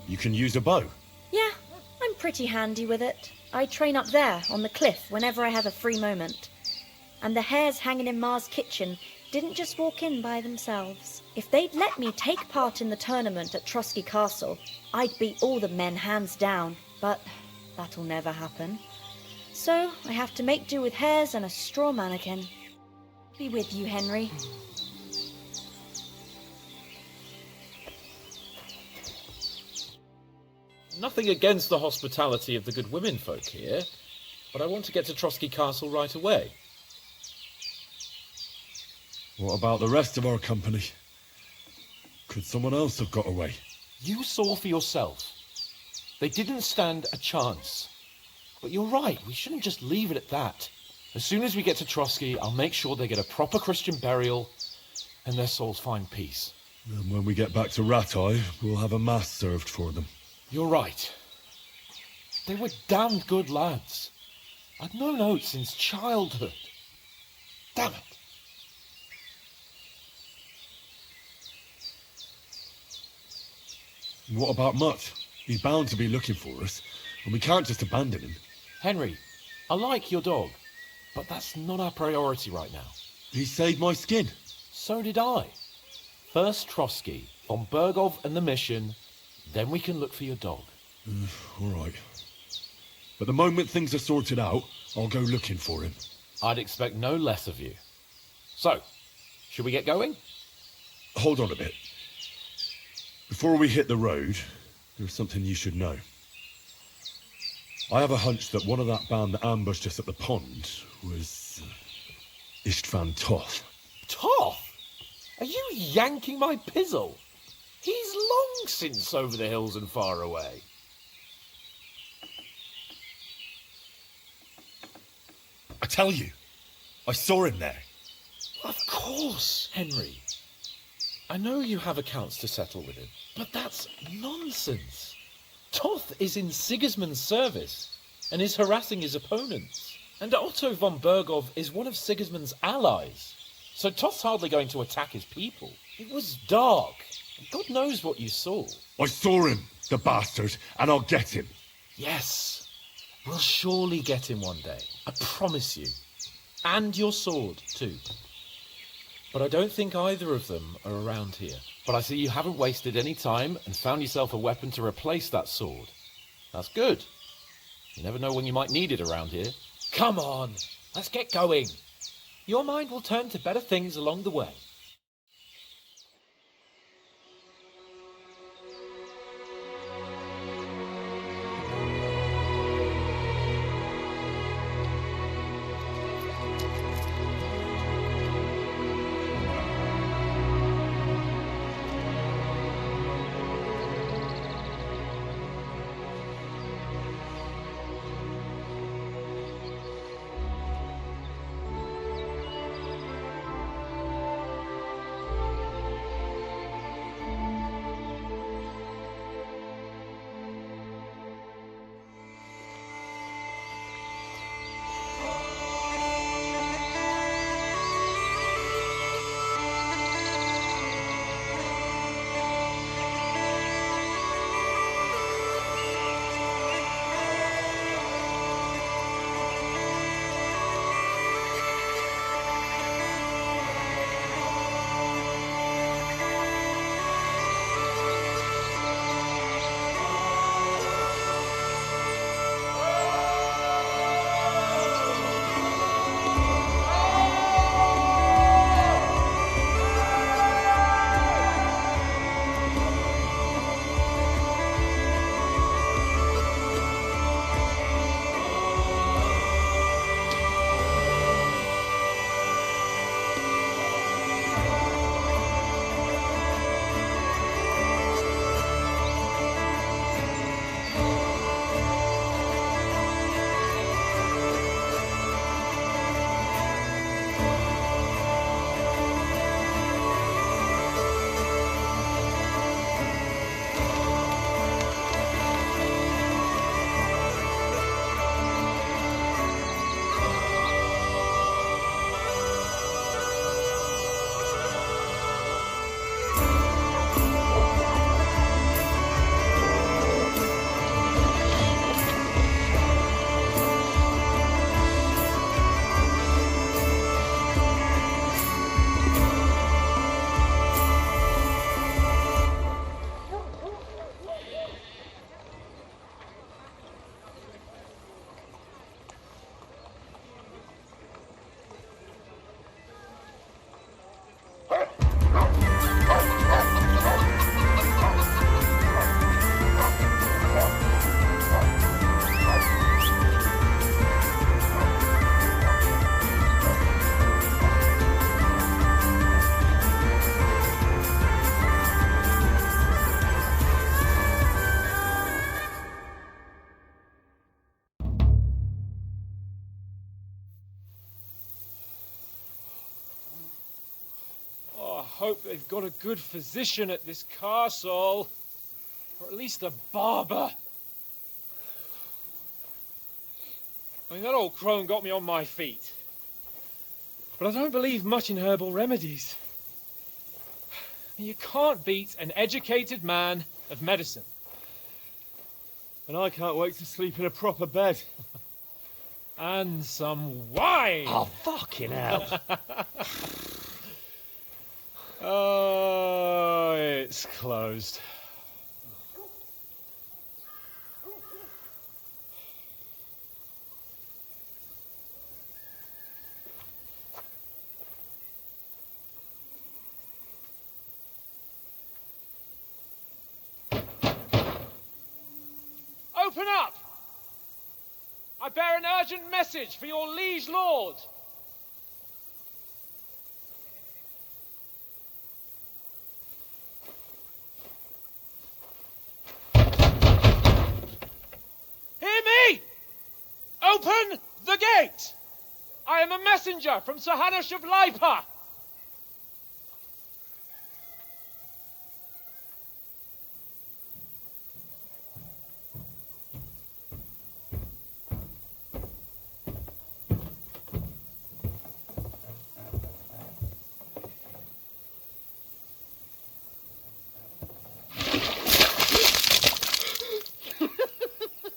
You can use a bow. Yeah, I'm pretty handy with it. I train up there, on the cliff, whenever I have a free moment. And the hares hanging in Ma's kitchen didn't just walk in by themselves. If they'd let me take part in the tournament at Trusky Castle, I'd beat all the men hands down. But that'll never happen. So I have to make do with hares and a straw mannequin. Be with you, Henry. Nothing against the hospitality of the good women folk here, but I want to get to Trusky Castle right away. What about the rest of our company? Could someone else have got away? You saw for yourself. They didn't stand a chance. But you're right, we shouldn't just leave it at that. As soon as we get to Trusky, I'll make sure they get a proper Christian burial and their souls find peace. And when we get back to Rattay, we'll have a mass served for them. You're right. They were damned good lads. I'd known Oates since childhood. Damn it. What about Mutt? He's bound to be looking for us, and we can't just abandon him. Henry, I like your dog, but that's not our priority right now. He saved my skin. So did I. First Trotsky, von Bergov and the mission, then we can look for your dog. All right. But the moment things are sorted out, I'll go looking for him. I'd expect no less of you. So, should we get going? Hold on a bit. Before we hit the road, there's something you should know. I have a hunch that one of that band that ambushed us at the pond was Istvan Toth. Toth? Are you yanking my pizzle? He's long since over the hills and far away. I tell you, I saw him there. Of course, Henry. I know you have accounts to settle with him, but that's nonsense. Toth is in Sigismund's service and is harassing his opponents. And Otto von Bergov is one of Sigismund's allies. So Toth's hardly going to attack his people. It was dark. God knows what you saw. I saw him, the bastard, and I'll get him. Yes, we'll surely get him one day. I promise you. And your sword, too. But I don't think either of them are around here. But I see you haven't wasted any time and found yourself a weapon to replace that sword. That's good. You never know when you might need it around here. Come on, let's get going. Your mind will turn to better things along the way. hope they've got a good physician at this castle. Or at least a barber. I mean, that old crone got me on my feet. But I don't believe much in herbal remedies. You can't beat an educated man of medicine. And I can't wait to sleep in a proper bed. And some wine! Oh, fucking hell. Oh, it's closed. Open up! I bear an urgent message for your liege lord. Hear me! Open the gate! I am a messenger from Sir Hans of Lipa.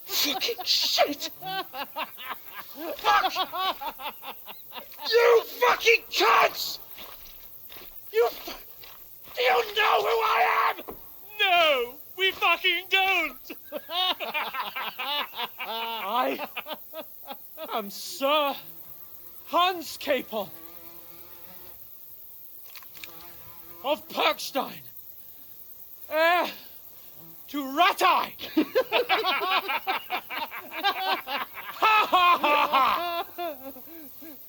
Fucking shit! Fuck! You fucking cunts! Do you know who I am? No, we fucking don't. I am Sir Hans Capon of Perkstein, heir to Ratai.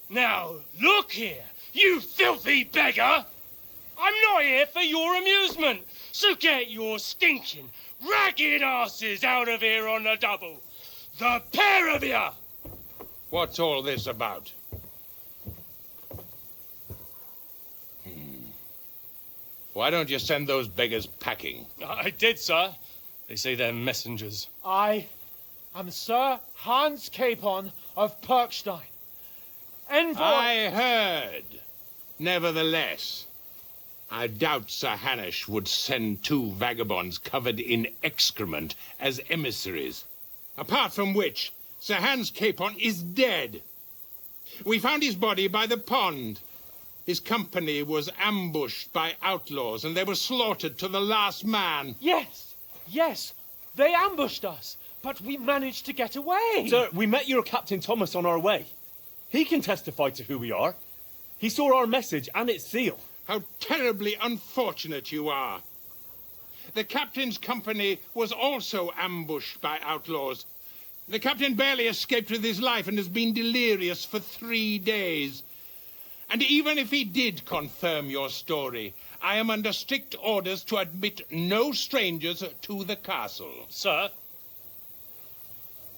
Now, look here, you filthy beggar! I'm not here for your amusement, so get your stinking, ragged asses out of here on the double. The pair of you! What's all this about? Why don't you send those beggars packing? I did, sir. They say they're messengers. I am Sir Hans Capon of Perkstein. Envoy... I heard. Nevertheless, I doubt Sir Hanush would send two vagabonds covered in excrement as emissaries. Apart from which, Sir Hans Capon is dead. We found his body by the pond. His company was ambushed by outlaws, and they were slaughtered to the last man. Yes, they ambushed us, but we managed to get away. Sir, we met your Captain Thomas on our way. He can testify to who we are. He saw our message and its seal. How terribly unfortunate you are. The captain's company was also ambushed by outlaws. The captain barely escaped with his life and has been delirious for 3 days. And even if he did confirm your story, I am under strict orders to admit no strangers to the castle. Sir,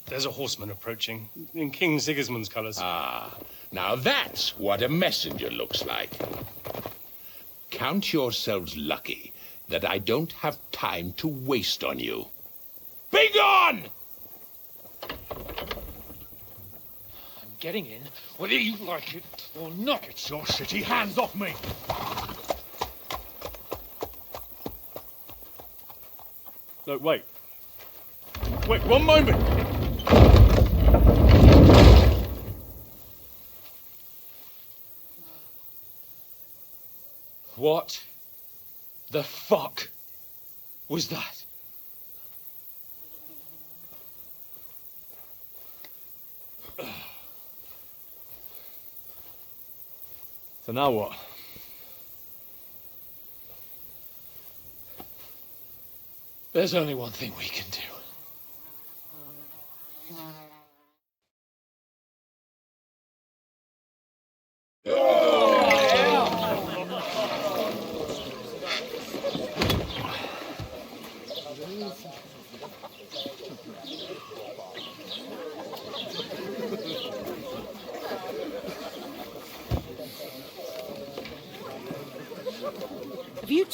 there's a horseman approaching in King Sigismund's colours. Ah, now that's what a messenger looks like. Count yourselves lucky that I don't have time to waste on you. Be gone! I'm getting in, whether you like it or not. Get your shitty hands off me! No, wait. Wait, one moment! What the fuck was that? So now what? There's only one thing we can do.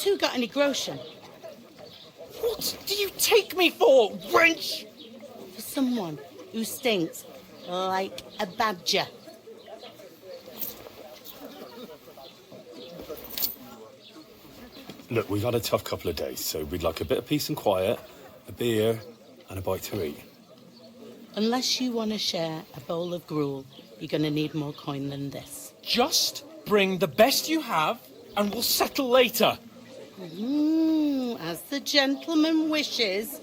two got any groschen? What do you take me for, wench? For someone who stinks like a badger. Look, we've had a tough couple of days, so we'd like a bit of peace and quiet, a beer, and a bite to eat. Unless you want to share a bowl of gruel, you're going to need more coin than this. Just bring the best you have, and we'll settle later. As the gentleman wishes.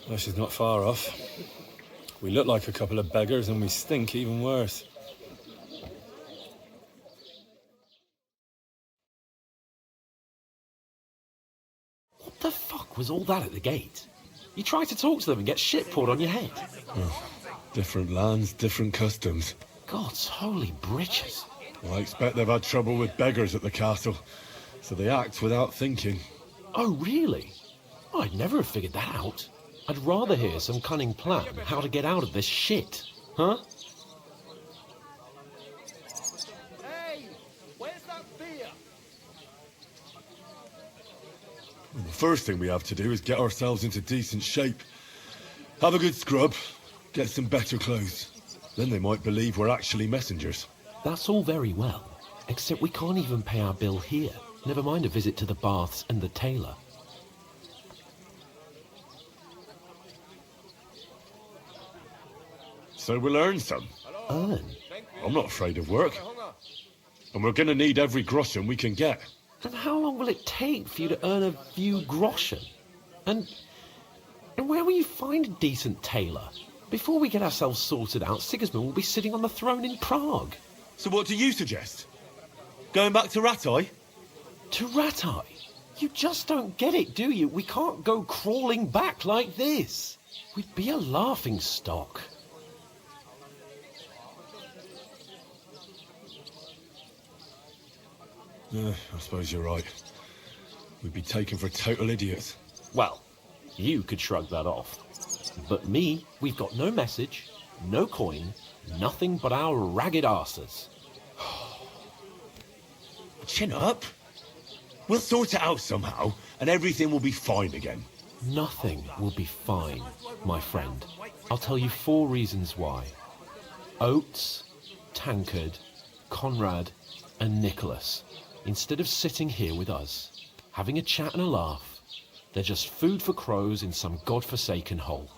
Well, she's not far off. We look like a couple of beggars, and we stink even worse. What the fuck was all that at the gate? You tried to talk to them and get shit poured on your head. Oh, different lands, different customs. God's holy britches. Well, I expect they've had trouble with beggars at the castle, so they act without thinking. Oh, really? I'd never have figured that out. I'd rather hear some cunning plan how to get out of this shit. Huh? Hey, where's that beer? The first thing we have to do is get ourselves into decent shape. Have a good scrub, get some better clothes. Then they might believe we're actually messengers. That's all very well, except we can't even pay our bill here. Never mind a visit to the baths and the tailor. So we'll earn some. Earn? I'm not afraid of work. And we're going to need every groschen we can get. And how long will it take for you to earn a few groschen? And where will you find a decent tailor? Before we get ourselves sorted out, Sigismund will be sitting on the throne in Prague. So what do you suggest? Going back to Ratai? To Ratai? You just don't get it, do you? We can't go crawling back like this. We'd be a laughing stock. I suppose you're right. We'd be taken for total idiots. Well, you could shrug that off. But me, we've got no message, no coin, nothing but our ragged arses. Chin up. We'll sort it out somehow, and everything will be fine again. Nothing will be fine, my friend. I'll tell you 4 reasons why. Oates, Tankard, Conrad, and Nicholas, instead of sitting here with us, having a chat and a laugh, they're just food for crows in some godforsaken hole.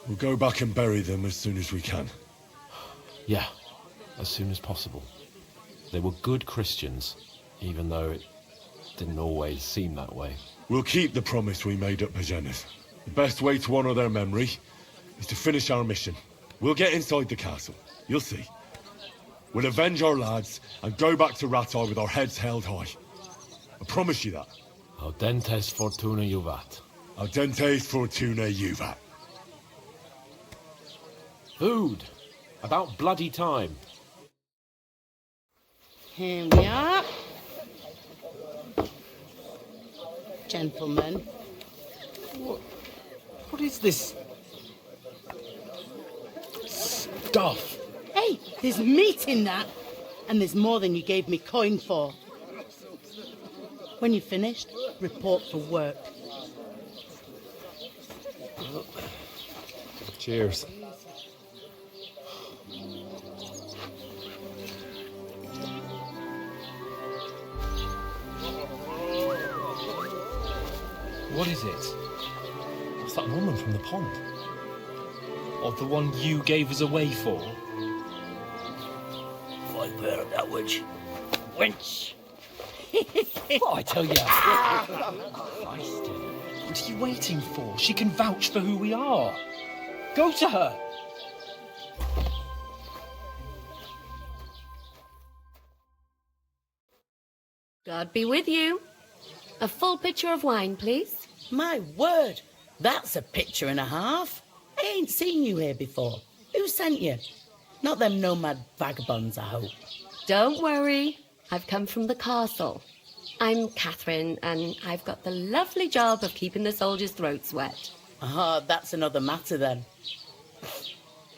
We'll go back and bury them as soon as we can. Yeah, as soon as possible. They were good Christians, even though it didn't always seem that way. We'll keep the promise we made at Bagian's. The best way to honor their memory is to finish our mission. We'll get inside the castle. You'll see. We'll avenge our lads and go back to Ratai with our heads held high. I promise you that. Audentes fortuna juvat. Audentes fortuna juvat. Food. About bloody time. Here we are. Gentlemen. What is this stuff? Hey, there's meat in that. And there's more than you gave me coin for. When you're finished, report for work. Cheers. What is it? It's that woman from the pond. Or the one you gave us away for? I bear that witch. Wench. What I tell you? What are you waiting for? She can vouch for who we are. Go to her. God be with you. A full pitcher of wine, please. My word, that's a picture and a half. I ain't seen you here before. Who sent you? Not them nomad vagabonds, I hope. Don't worry. I've come from the castle. I'm Catherine, and I've got the lovely job of keeping the soldiers' throats wet. Ah, that's another matter then.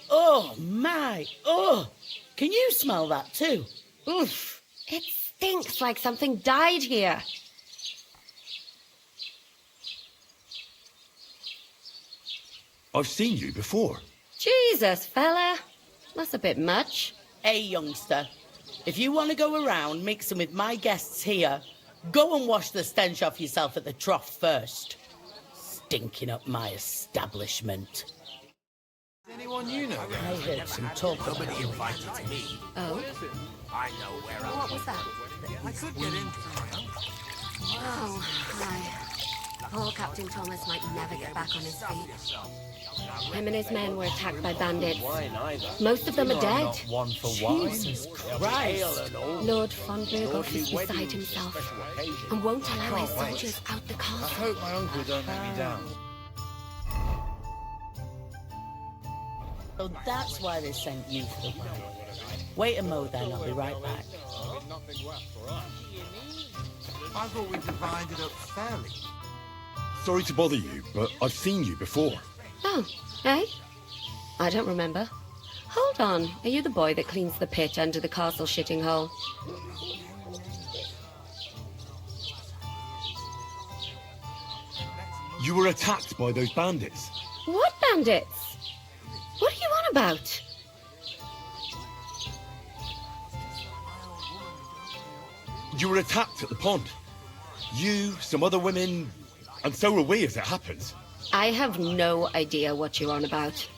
Oh, my. Oh, can you smell that too? Oof. It stinks like something died here. I've seen you before. Jesus, fella. That's a bit much. Hey, youngster. If you want to go around mixing with my guests here, go and wash the stench off yourself at the trough first. Stinking up my establishment. Anyone you know? I heard some talk about Nobody invited me. Oh? I know where I'm. What was that? I could get in through my own. Oh, hi. Poor Captain Thomas might never get back on his feet. Him and his men were attacked by bandits. Most of them are dead. One for wine. Jesus Christ. Lord von Berghoff is beside himself and won't allow his soldiers out the I castle. hope my uncle don't let me down. So that's why they sent you for the wine. Wait a mo then, I'll be right back. I thought we divided up fairly. Sorry to bother you, but I've seen you before. Oh, eh? I don't remember. Hold on, are you the boy that cleans the pit under the castle shitting hole? You were attacked by those bandits. What bandits? What are you on about? You were attacked at the pond. You, some other women, and so were we, as it happens. I have no idea what you're on about.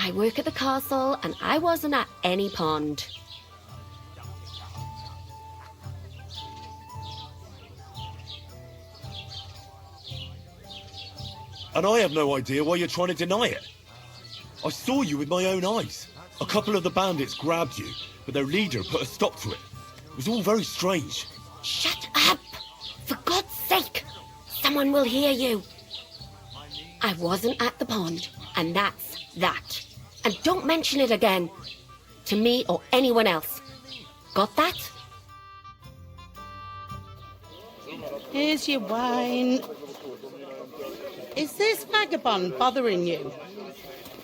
I work at the castle, and I wasn't at any pond. And I have no idea why you're trying to deny it. I saw you with my own eyes. A couple of the bandits grabbed you, but their leader put a stop to it. It was all very strange. Shut up! For God's sake! Someone will hear you. I wasn't at the pond, and that's that. And don't mention it again. To me or anyone else. Got that? Here's your wine. Is this vagabond bothering you?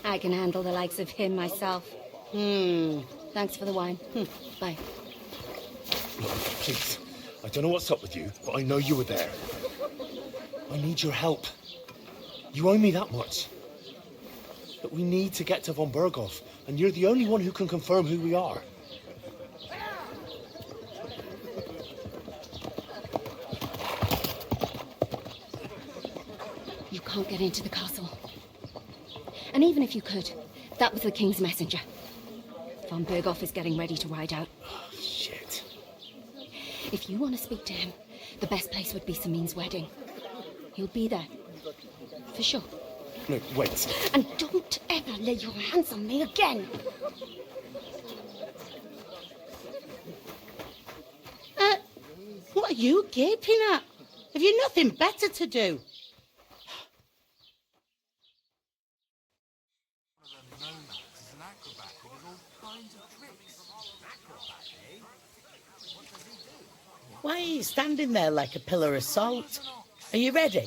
I can handle the likes of him myself. Thanks for the wine. Bye. Look, please. I don't know what's up with you, but I know you were there. I need your help. You owe me that much. But we need to get to von Berghoff, and you're the only one who can confirm who we are. You can't get into the castle. And even if you could, that was the king's messenger. Von Berghoff is getting ready to ride out. Oh, shit. If you want to speak to him, the best place would be Samin's wedding. He'll be there. For sure. No, wait. And don't ever lay your hands on me again. What are you gaping at? Have you nothing better to do? Why are you standing there like a pillar of salt? Are you ready?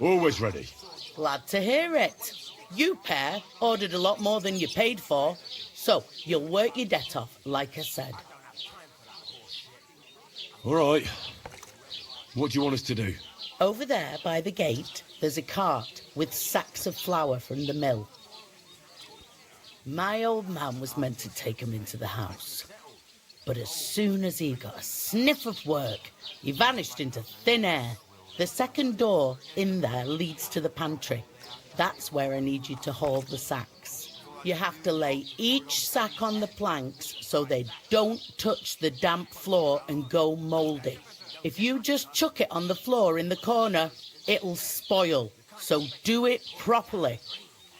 Always ready. Glad to hear it. You pair ordered a lot more than you paid for, so you'll work your debt off, like I said. All right. What do you want us to do? Over there by the gate, there's a cart with sacks of flour from the mill. My old man was meant to take 'em into the house. But as soon as he got a sniff of work, he vanished into thin air. The second door in there leads to the pantry. That's where I need you to haul the sacks. You have to lay each sack on the planks so they don't touch the damp floor and go mouldy. If you just chuck it on the floor in the corner, it'll spoil. So do it properly.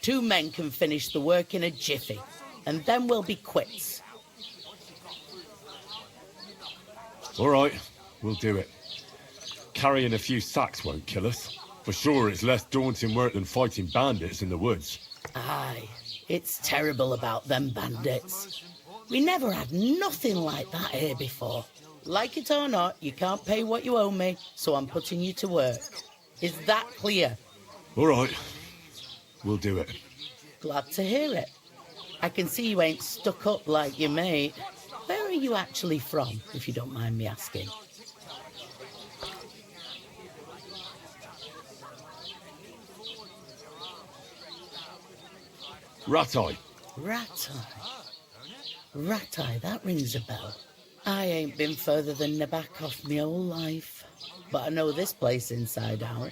2 men can finish the work in a jiffy, and then we'll be quits. All right, we'll do it. Carrying a few sacks won't kill us. For sure, it's less daunting work than fighting bandits in the woods. Aye, it's terrible about them bandits. We never had nothing like that here before. Like it or not, you can't pay what you owe me, so I'm putting you to work. Is that clear? All right. We'll do it. Glad to hear it. I can see you ain't stuck up like your mate. Where are you actually from, if you don't mind me asking? Rat-eye. Rat-eye. Rat-eye, that rings a bell. I ain't been further than Nabakov my whole life, but I know this place inside out.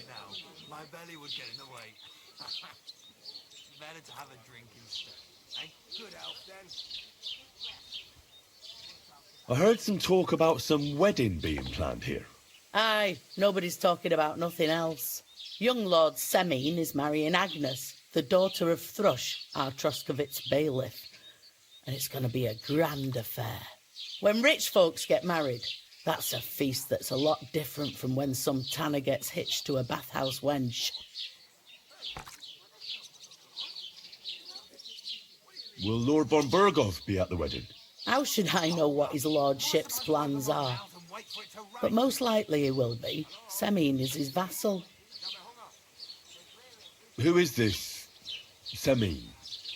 My belly would get in the way. Better to have a drink instead. Eh? Good health, then. I heard some talk about some wedding being planned here. Aye, nobody's talking about nothing else. Young Lord Semine is marrying Agnes, the daughter of Thrush, our Troskovitz bailiff. And it's going to be a grand affair. When rich folks get married, that's a feast that's a lot different from when some tanner gets hitched to a bathhouse wench. Will Lord von Burgov be at the wedding? How should I know what his lordship's plans are? But most likely he will be. Semine is his vassal. Who is this Semine?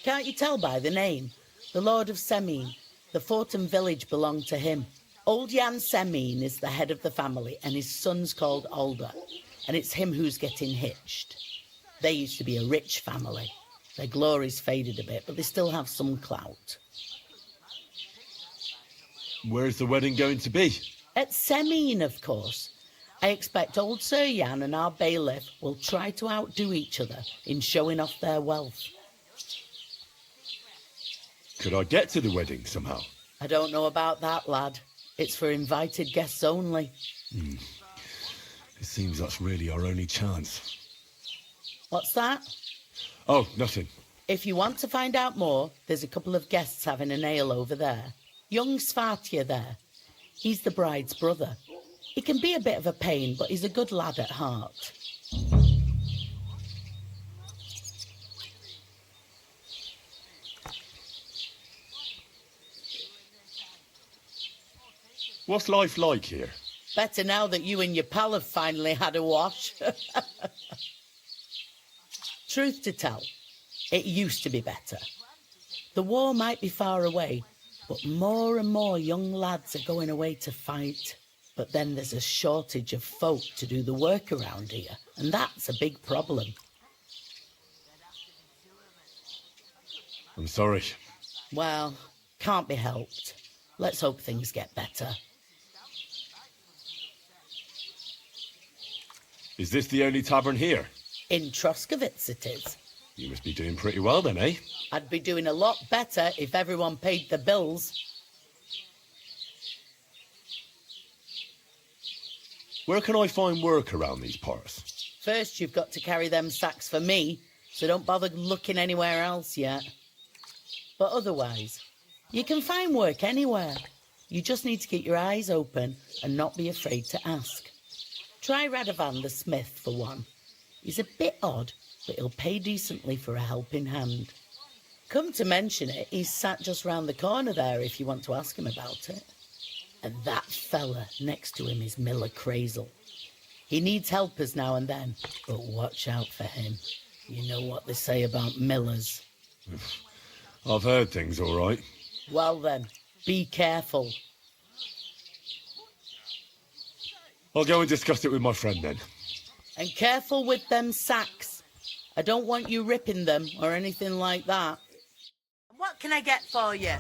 Can't you tell by the name? The Lord of Semine. The Fortin village belonged to him. Old Jan Semine is the head of the family, and his son's called Alder, and it's him who's getting hitched. They used to be a rich family. Their glory's faded a bit, but they still have some clout. Where's the wedding going to be? At Semine, of course. I expect old Sir Jan and our bailiff will try to outdo each other in showing off their wealth. Could I get to the wedding somehow? I don't know about that, lad. It's for invited guests only. It seems that's really our only chance. What's that? Oh, nothing. If you want to find out more, there's a couple of guests having an ale over there. Young Svartje there. He's the bride's brother. He can be a bit of a pain, but he's a good lad at heart. What's life like here? Better now that you and your pal have finally had a wash. Truth to tell, it used to be better. The war might be far away, but more and more young lads are going away to fight. But then there's a shortage of folk to do the work around here, and that's a big problem. I'm sorry. Well, can't be helped. Let's hope things get better. Is this the only tavern here? In Troskovitz it is. You must be doing pretty well then, eh? I'd be doing a lot better if everyone paid the bills. Where can I find work around these parts? First, you've got to carry them sacks for me, so don't bother looking anywhere else yet. But otherwise, you can find work anywhere. You just need to keep your eyes open and not be afraid to ask. Try Radovan the smith for one. He's a bit odd, but he'll pay decently for a helping hand. Come to mention it, he's sat just round the corner there if you want to ask him about it. And that fella next to him is Miller Crazel. He needs helpers now and then, but watch out for him. You know what they say about Millers. I've heard things all right. Well then, be careful. I'll go and discuss it with my friend then. And careful with them sacks. I don't want you ripping them or anything like that. What can I get for you?